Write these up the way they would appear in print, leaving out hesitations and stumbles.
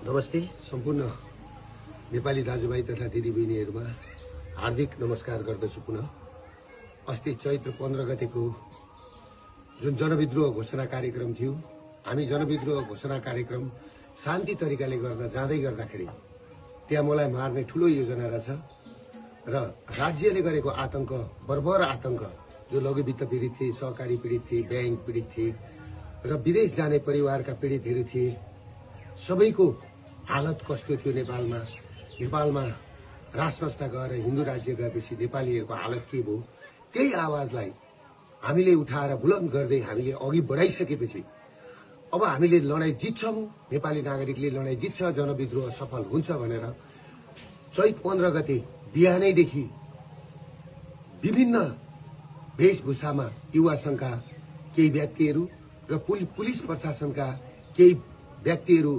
नमस्ते सम्पूर्ण नेपाली दाजुभाइ तथा दिदीबहिनीहरुमा हार्दिक नमस्कार गर्दछु। पुनः अस्ति चैत्र 15 गतेको जुन जनविद्रोह घोषणा कार्यक्रम थियो, हामी जनविद्रोह घोषणा कार्यक्रम शान्ति तरिकाले गर्न जाँदै गर्दाखेरि त्यहाँ मलाई मार्ने ठूलो योजना रहेछ र राज्यले गरेको आतंक, बर्बर आतंक, जो लघुवित्त पीडित थिए, सहकारी पीडित थिए, बैंक पीडित थिए र विदेश जाने परिवारका पीडितहरू थिए, सबैको हालत कस्तो थियो नेपालमा राज संस्था गएर हिन्दू राज्य गएपछि नेपालीहरूको हालत के भयो, त्यही आवाजलाई हामीले उठाएर बुलन्द गर्दै हामीले अघि बढाइसकेपछि अब हामीले लडाई जित्छौं, नेपाली नागरिकले लडाई जित्छ, जनविद्रोह सफल हुन्छ भनेर चैत 15 गते बिहानैदेखि विभिन्न वेशभूषामा युवा संघका केही व्यक्तिहरू र पुलिस प्रशासनका केही व्यक्तिहरू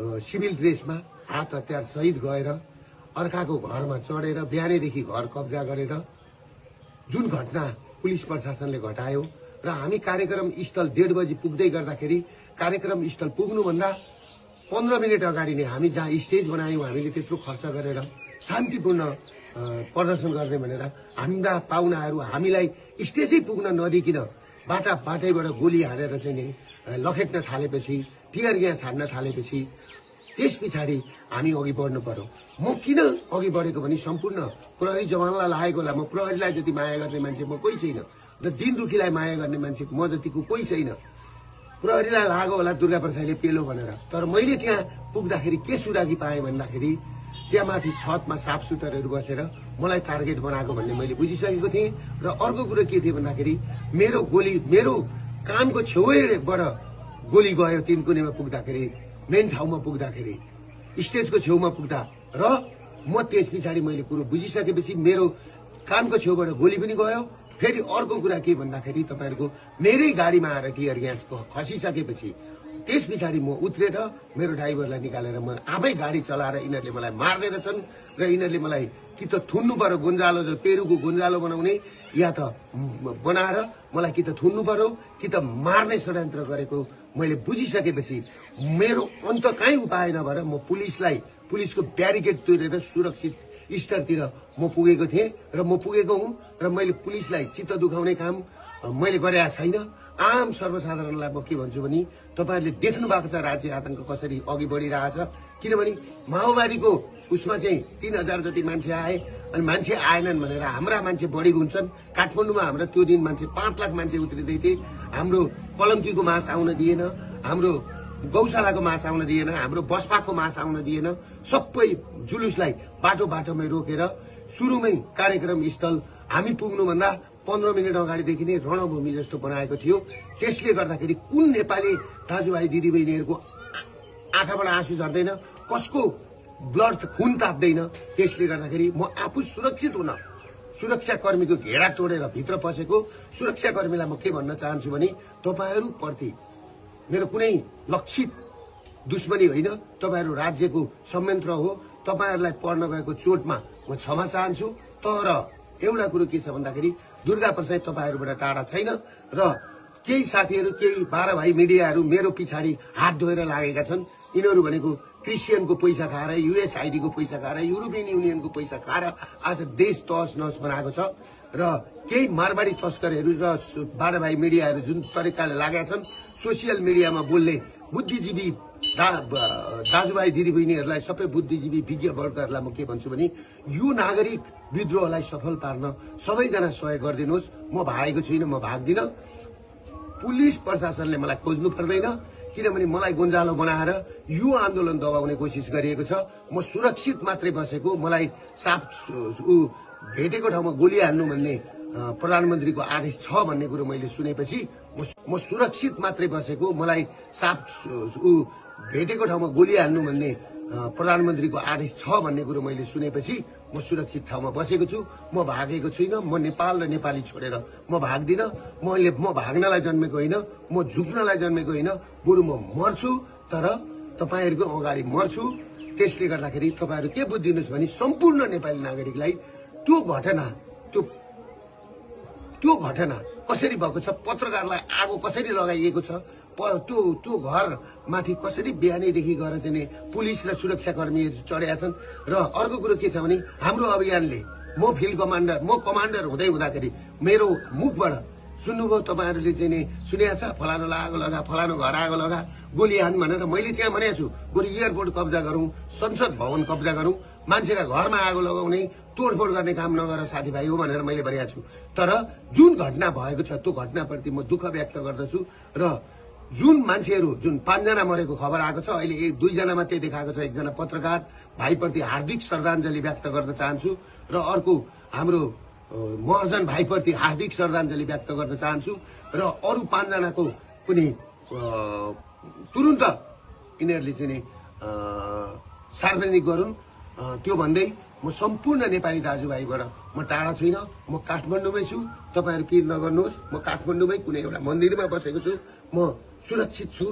सिभिल ड्रेसमा हात हतियार सहित गएर अर्काको घरमा चढेर बिहानैदेखि घर कब्जा गरेर जुन घटना पुलिस प्रशासनले घटायो र हामी कार्यक्रम स्थल 1:30 बजे पुग्दै गर्दाखेरि कार्यक्रम स्थल पुग्नुभन्दा 15 मिनेट अगाडि नै हामी जहाँ स्टेज बनायौं, हामीले त्यत्रो खर्च गरेर शान्तिपूर्ण प्रदर्शन गर्ने भनेर हाम्रा पाहुनाहरू हामीलाई स्टेजै पुग्न नदिकिन बाटैबाट गोली हानेर चाहिँ नि लखेट्न थालेपछि, टियर ग्यास हान्न थालेपछि त्यस पछाडि हामी अघि बढ्नु पर्यो। म किन अघि बढेको भने सम्पूर्ण प्रहरी जवानलाई लागेको होला। म प्रहरीलाई जति माया गर्ने मान्छे म कोही छैन र दिन दुखीलाई माया गर्ने मान्छे म जतिको कोही छैन। प्रहरीलाई लाग्यो होला दुर्गा प्रसादले पेलो भनेर, तर मैले त्यहाँ पुग्दाखेरि के सुरागी पाएँ भन्दाखेरि त्यहाँ माथि छतमा साफ सुथरहरू बसेर मलाई टार्गेट बनाएको भन्ने मैले बुझिसकेको थिएँ। र अर्को कुरो के थियो भन्दाखेरि मेरो कानको छेउबाट गोली गयो। तिनकुनेमा पुग्दाखेरि, मेन ठाउँमा पुग्दाखेरि, स्टेजको छेउमा पुग्दा र म त्यस पछाडि मैले कुरो बुझिसकेपछि मेरो कानको छेउबाट गोली पनि गयो। फेरि अर्को कुरा के भन्दाखेरि तपाईहरुको मेरै गाडीमा आएर टियर ग्यास खसिसकेपछि त्यस पछाडि म उत्रेर मेरो ड्राइभरलाई निकालेर म आफै गाडी चलाएर यिनीहरूले मलाई मार्दै रहेछन् र यिनीहरूले मलाई कि त थुन्नु पर्यो, गुन्जालो जो पेरुको गुन्जालो बनाउने, या त बनाएर मलाई कि त थुन्नु पर्यो कि त मार्ने षड्यन्त्र गरेको मैले बुझिसकेपछि मेरो अन्त काहीँ उपाय नभएर म पुलिसको ब्यारिकेड तोडेर सुरक्षित स्तरतिर म पुगेको थिएँ र म पुगेको हुँ र मैले पुलिसलाई चित्त दुखाउने काम मैले गरेका छैन। आम सर्वसाधारणलाई म के भन्छु भने तपाईहरुले देख्नु भएको छ राज्य आतंक कसरी अघि बढिरहेछ। किनभने माओवादीको उसमा चाहिँ 3000 जति मान्छे आए अनि मान्छे आएनन् भनेर हाम्रा मान्छे बढी हुन्छन्। काठमाडौँमा हाम्रो त्यो दिन मान्छे 5 लाख मान्छे उत्रिदै थिए। हाम्रो कलङ्कीको मास आउन दिएन, हाम्रो गौशालाको मास आउन दिएन, हाम्रो बसपाको मास आउन दिएन। सबै जुलुसलाई बाटोमै रोकेर सुरुमै कार्यक्रम स्थल हामी पुग्नुभन्दा 15 मिनेट अगाडिदेखि नै रणभूमि जस्तो बनाएको थियो। त्यसले गर्दाखेरि कुन नेपाली दाजुभाइ दिदीबहिनीहरूको आँखाबाट आँसु झर्दैन, कसको ब्लड खुन ताप्दैन। त्यसले गर्दाखेरि म आफू सुरक्षित हुन सुरक्षाकर्मीको घेरा तोडेर भित्र पसेको सुरक्षाकर्मीलाई म के भन्न चाहन्छु भने तपाईहरु प्रति मेरो कुनै लक्षित दुश्मनी होइन, तपाईहरु राज्यको संयन्त्र हो। तपाईहरुलाई पर्न गएको चोटमा म क्षमा चाहन्छु। तर एउटा कुरो के छ भन्दाखेरि दुर्गा प्रसाद तपाईहरुबाट टाढा छैन र केही साथीहरु, केही 12 भाइ मिडियाहरु मेरो पछाडि हात धोएर लागेका छन्। यिनीहरु भनेको क्रिस्चियनको पैसा खाएर, युएसआईडी को पैसा खाएर, युरोपियन युनियनको पैसा खाएर आज देश तहस नहस बनाएको छ र केही मारवाडी तस्करहरू र 12 भाइ मिडियाहरु जुन तरिकाले लागेका छन् सोशल मिडियामा बोल्ने बुद्धिजीवी दाजुभाइ दिदीबहिनीहरूलाई, सबै बुद्धिजीवी विज्ञ वर्गहरूलाई म के भन्छु भने यो नागरिक विद्रोहलाई सफल पार्न सबैजना सहयोग गरिदिनुहोस्। म भागेको छुइनँ, म भाग्दिन। पुलिस प्रशासनले मलाई खोज्नु पर्दैन, किनभने मलाई गुन्जालो बनाएर यो आन्दोलन दबाउने कोसिस गरिएको छ। म सुरक्षित मात्रै बसेको, मलाई साफ भेटेको ठाउँमा गोली हान्नु भन्ने प्रधानमन्त्रीको आदेश छ भन्ने कुरो मैले सुनेपछि म सुरक्षित मात्रै बसेको, मलाई साफ भेटेको ठाउँमा गोली हान्नु भन्ने प्रधानमन्त्रीको आदेश छ भन्ने कुरो मैले सुनेपछि म सुरक्षित ठाउँमा बसेको छु। म भागेको छुइनँ। म नेपाल र नेपाली छोडेर म भाग्दिन। म भाग्नलाई जन्मेको होइन, म झुक्नलाई जन्मेको होइन, बरु म मर्छु तर तपाईहरुको अगाडि मर्छु। त्यसले गर्दाखेरि तपाईहरु के बुझ्दिनुस् भने सम्पूर्ण नेपाली नागरिकलाई त्यो घटना कसरी भएको छ, पत्रकारलाई आगो कसरी लगाइएको छ, त्यो घर माथि कसरी बिहानैदेखि गएर चाहिँ नि पुलिस र सुरक्षाकर्मीहरू चढेका छन्। र अर्को कुरो के छ भने हाम्रो अभियानले म फिल्ड कमान्डर हुँदै हुँदाखेरि मेरो मुखबाट सुन्नुभयो तपाईहरुले चाहिँ नि सुनेको छ फलानोलाई आगो लगा, फलानो घर आगो लगा, गोली हान भनेर मैले त्यहाँ भनेको छु। बरु एयरपोर्ट कब्जा गरौँ, संसद भवन कब्जा गरौँ, मान्छेका घरमा आगो लगाउने तोडफोड गर्ने काम नगर साथीभाइ हो भनेर मैले भनेको छु। तर जुन घटना भएको छ त्यो घटनाप्रति म दुःख व्यक्त गर्दछु। र जुन मान्छेहरू जुन 5 जना मरेको खबर आएको छ, अहिले 1-2 जना मात्रै देखाएको छ। एकजना पत्रकार भाइप्रति हार्दिक श्रद्धाञ्जली व्यक्त गर्न चाहन्छु र अर्को हाम्रो महर्जन भाइप्रति हार्दिक श्रद्धाञ्जली व्यक्त गर्न चाहन्छु र अरु 5 जनाको पनि तुरुन्त यिनीहरूले चाहिँ सार्वजनिक गरून्। त्यो भन्दै म सम्पूर्ण नेपाली दाजुभाइबाट म टाढा छैन, म काठमाडौँमै छु। तपाईहरु पिर नगर्नुहोस्, म काठमाडौँमै कुनै एउटा मन्दिरमा बसेको छु, म सुरक्षित छु।